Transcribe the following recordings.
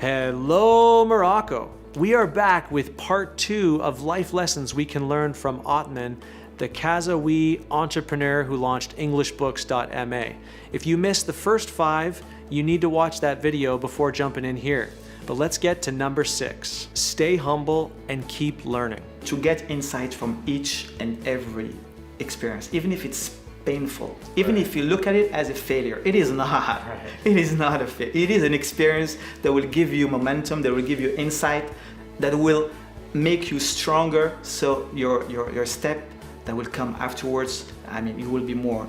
Hello, Morocco. We are back with part 2 of life lessons we can learn from Othman, the Kazawi entrepreneur who launched EnglishBooks.ma. If you missed the first 5, you need to watch that video before jumping in here. But let's get to number 6. Stay humble and keep learning. To get insight from each and every experience, even if it's painful, even if you look at it as a failure, it is not. It is not a failure. It is an experience that will give you momentum, that will give you insight, that will make you stronger. So your step that will come afterwards, I mean, you will be more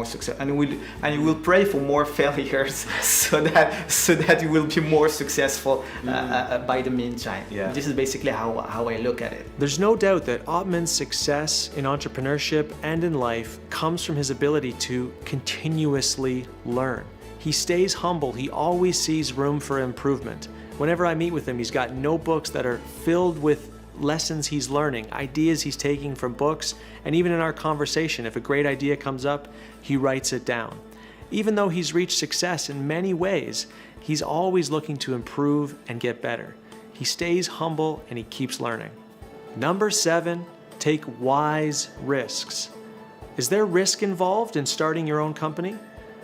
successful, and you will pray for more failures so that you will be more successful by the meantime. Yeah. This is basically how I look at it. There's no doubt that Othman's success in entrepreneurship and in life comes from his ability to continuously learn. He stays humble. He always sees room for improvement. Whenever I meet with him, he's got notebooks that are filled with lessons he's learning, ideas he's taking from books, and even in our conversation, if a great idea comes up, he writes it down. Even though he's reached success in many ways, he's always looking to improve and get better. He stays humble and he keeps learning. Number 7, take wise risks. Is there risk involved in starting your own company?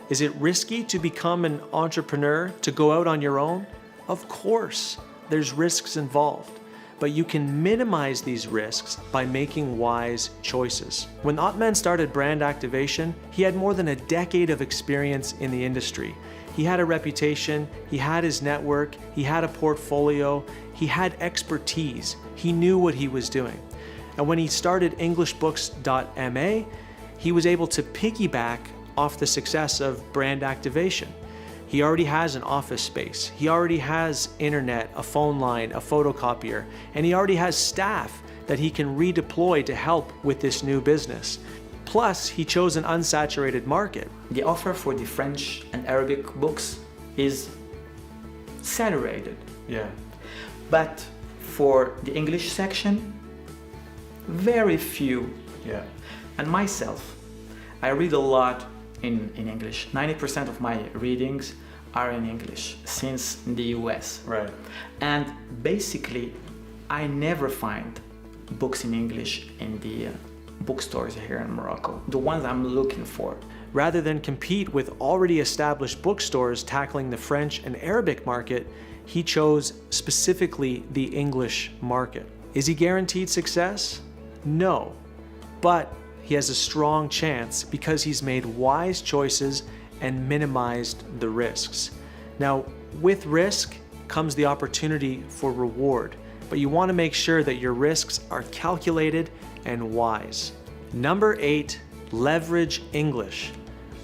Is it risky to become an entrepreneur, to go out on your own? Of course, there's risks involved. But you can minimize these risks by making wise choices. When Othman started brand activation, he had more than a decade of experience in the industry. He had a reputation, he had his network, he had a portfolio, he had expertise. He knew what he was doing. And when he started EnglishBooks.ma, he was able to piggyback off the success of brand activation. He already has an office space, he already has internet, a phone line, a photocopier, and he already has staff that he can redeploy to help with this new business. Plus, he chose an unsaturated market. The offer for the French and Arabic books is saturated. Yeah. But for the English section, very few. Yeah. And myself, I read a lot in English. 90% of my readings are in English since the US. Right. And basically, I never find books in English in the bookstores here in Morocco, the ones I'm looking for. Rather than compete with already established bookstores tackling the French and Arabic market, he chose specifically the English market. Is he guaranteed success? No. But he has a strong chance because he's made wise choices and minimized the risks. Now, with risk comes the opportunity for reward, but you want to make sure that your risks are calculated and wise. Number 8, leverage English.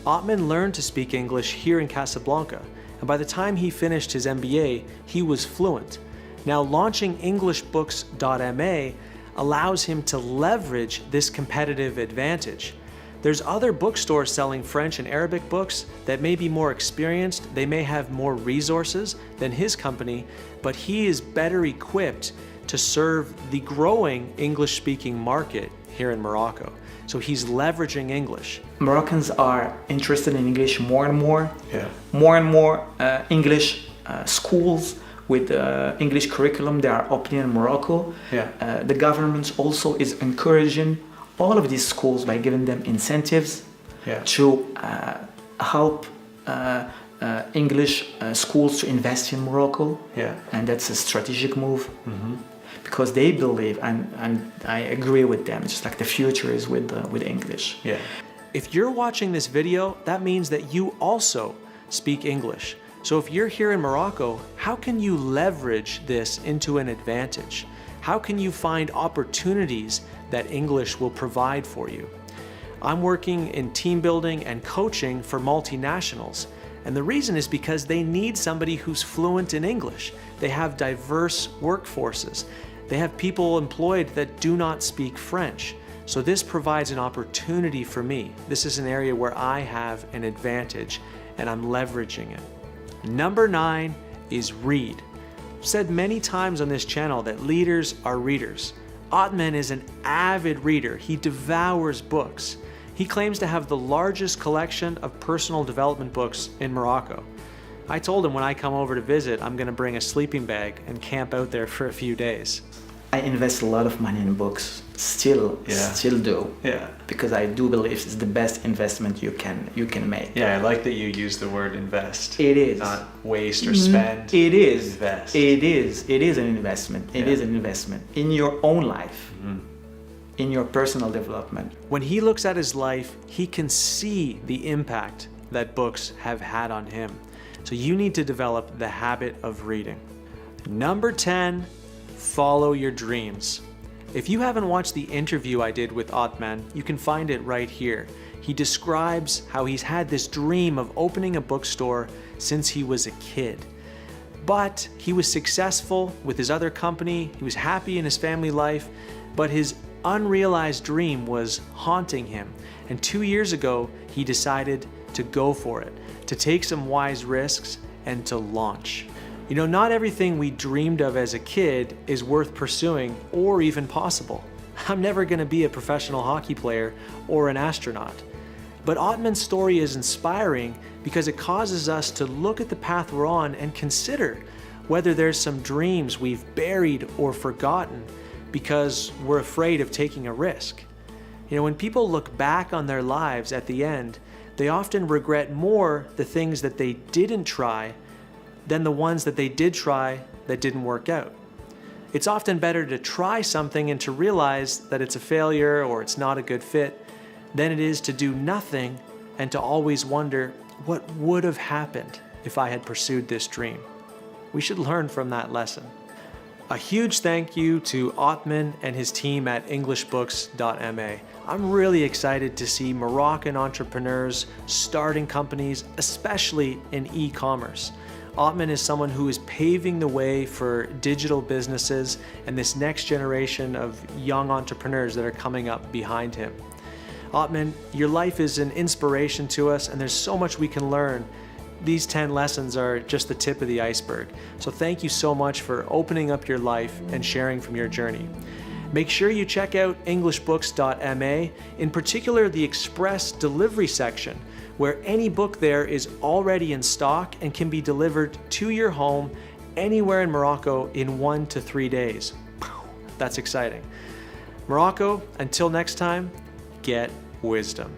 Othman learned to speak English here in Casablanca, and by the time he finished his MBA, he was fluent. Now, launching EnglishBooks.ma allows him to leverage this competitive advantage. There's other bookstores selling French and Arabic books that may be more experienced, they may have more resources than his company, but he is better equipped to serve the growing English-speaking market here in Morocco. So he's leveraging English. Moroccans are interested in English more and more. Yeah. More and more English schools with English curriculum, they are opening in Morocco. Yeah. The government also is encouraging all of these schools by giving them incentives to help English schools to invest in Morocco. Yeah. And that's a strategic move because they believe, and I agree with them, it's just like the future is with English. Yeah. If you're watching this video, that means that you also speak English. So if you're here in Morocco, how can you leverage this into an advantage? How can you find opportunities that English will provide for you? I'm working in team building and coaching for multinationals. And the reason is because they need somebody who's fluent in English. They have diverse workforces. They have people employed that do not speak French. So this provides an opportunity for me. This is an area where I have an advantage and I'm leveraging it. Number 9 is read. I've said many times on this channel that leaders are readers. Othman is an avid reader. He devours books. He claims to have the largest collection of personal development books in Morocco. I told him when I come over to visit, I'm going to bring a sleeping bag and camp out there for a few days. I invest a lot of money in books, still do. Yeah. Because I do believe it's the best investment you can make. Yeah, I like that you use the word invest. It is. Not waste or spend. It is. Invest. It is. It is an investment. It is an investment in your own life, in your personal development. When he looks at his life, he can see the impact that books have had on him. So you need to develop the habit of reading. Number 10, follow your dreams. If you haven't watched the interview I did with Othman, you can find it right here. He describes how he's had this dream of opening a bookstore since he was a kid. But he was successful with his other company, he was happy in his family life, but his unrealized dream was haunting him. And 2 years ago, he decided to go for it, to take some wise risks and to launch. You know, not everything we dreamed of as a kid is worth pursuing or even possible. I'm never going to be a professional hockey player or an astronaut. But Othman's story is inspiring because it causes us to look at the path we're on and consider whether there's some dreams we've buried or forgotten because we're afraid of taking a risk. You know, when people look back on their lives at the end, they often regret more the things that they didn't try than the ones that they did try that didn't work out. It's often better to try something and to realize that it's a failure or it's not a good fit than it is to do nothing and to always wonder what would have happened if I had pursued this dream. We should learn from that lesson. A huge thank you to Othman and his team at EnglishBooks.ma. I'm really excited to see Moroccan entrepreneurs starting companies, especially in e-commerce. Othman is someone who is paving the way for digital businesses and this next generation of young entrepreneurs that are coming up behind him. Othman, your life is an inspiration to us and there's so much we can learn. These 10 lessons are just the tip of the iceberg. So thank you so much for opening up your life and sharing from your journey. Make sure you check out EnglishBooks.ma, in particular the express delivery section, where any book there is already in stock and can be delivered to your home anywhere in Morocco in 1 to 3 days. That's exciting. Morocco, until next time, get wisdom.